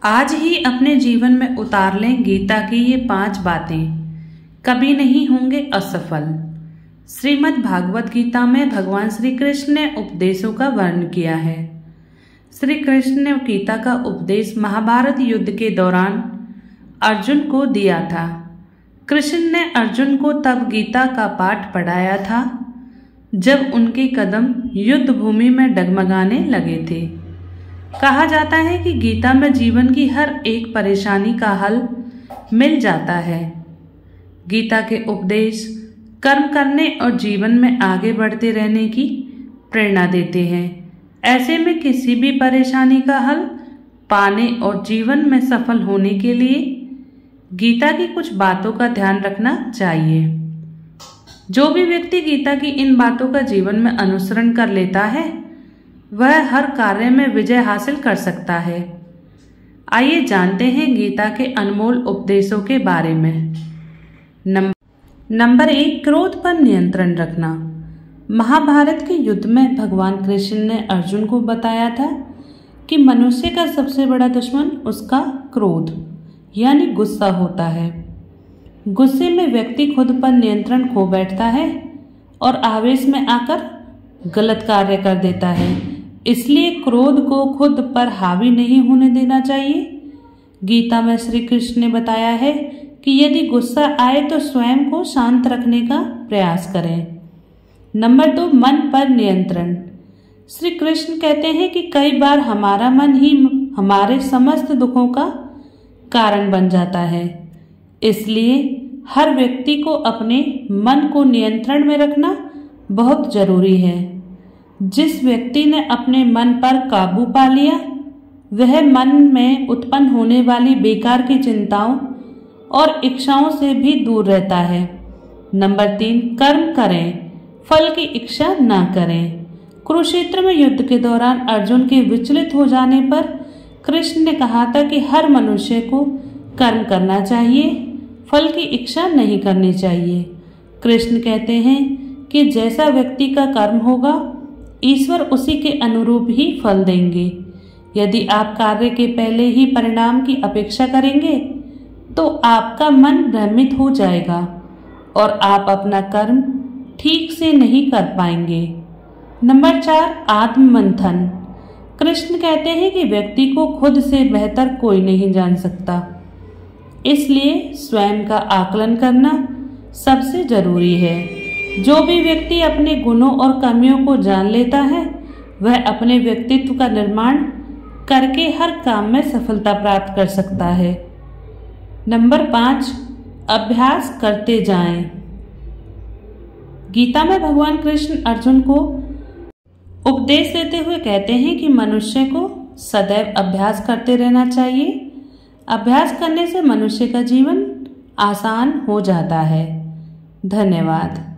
आज ही अपने जीवन में उतार लें गीता की ये 5 बातें, कभी नहीं होंगे असफल। श्रीमद् भागवत गीता में भगवान श्री कृष्ण ने उपदेशों का वर्णन किया है। श्री कृष्ण ने गीता का उपदेश महाभारत युद्ध के दौरान अर्जुन को दिया था। कृष्ण ने अर्जुन को तब गीता का पाठ पढ़ाया था जब उनके कदम युद्ध भूमि में डगमगाने लगे थे। कहा जाता है कि गीता में जीवन की हर एक परेशानी का हल मिल जाता है। गीता के उपदेश कर्म करने और जीवन में आगे बढ़ते रहने की प्रेरणा देते हैं। ऐसे में किसी भी परेशानी का हल पाने और जीवन में सफल होने के लिए गीता की कुछ बातों का ध्यान रखना चाहिए। जो भी व्यक्ति गीता की इन बातों का जीवन में अनुसरण कर लेता है वह हर कार्य में विजय हासिल कर सकता है। आइए जानते हैं गीता के अनमोल उपदेशों के बारे में। नंबर 1, क्रोध पर नियंत्रण रखना। महाभारत के युद्ध में भगवान कृष्ण ने अर्जुन को बताया था कि मनुष्य का सबसे बड़ा दुश्मन उसका क्रोध यानी गुस्सा होता है। गुस्से में व्यक्ति खुद पर नियंत्रण खो बैठता है और आवेश में आकर गलत कार्य कर देता है। इसलिए क्रोध को खुद पर हावी नहीं होने देना चाहिए। गीता में श्री कृष्ण ने बताया है कि यदि गुस्सा आए तो स्वयं को शांत रखने का प्रयास करें। नंबर 2, मन पर नियंत्रण। श्री कृष्ण कहते हैं कि कई बार हमारा मन ही हमारे समस्त दुखों का कारण बन जाता है। इसलिए हर व्यक्ति को अपने मन को नियंत्रण में रखना बहुत जरूरी है। जिस व्यक्ति ने अपने मन पर काबू पा लिया वह मन में उत्पन्न होने वाली बेकार की चिंताओं और इच्छाओं से भी दूर रहता है। नंबर 3, कर्म करें, फल की इच्छा ना करें। कुरुक्षेत्र में युद्ध के दौरान अर्जुन के विचलित हो जाने पर कृष्ण ने कहा था कि हर मनुष्य को कर्म करना चाहिए, फल की इच्छा नहीं करनी चाहिए। कृष्ण कहते हैं कि जैसा व्यक्ति का कर्म होगा ईश्वर उसी के अनुरूप ही फल देंगे। यदि आप कार्य के पहले ही परिणाम की अपेक्षा करेंगे तो आपका मन भ्रमित हो जाएगा और आप अपना कर्म ठीक से नहीं कर पाएंगे। नंबर 4, आत्ममंथन। कृष्ण कहते हैं कि व्यक्ति को खुद से बेहतर कोई नहीं जान सकता, इसलिए स्वयं का आकलन करना सबसे जरूरी है। जो भी व्यक्ति अपने गुणों और कमियों को जान लेता है वह अपने व्यक्तित्व का निर्माण करके हर काम में सफलता प्राप्त कर सकता है। नंबर 5, अभ्यास करते जाएं। गीता में भगवान कृष्ण अर्जुन को उपदेश देते हुए कहते हैं कि मनुष्य को सदैव अभ्यास करते रहना चाहिए। अभ्यास करने से मनुष्य का जीवन आसान हो जाता है। धन्यवाद।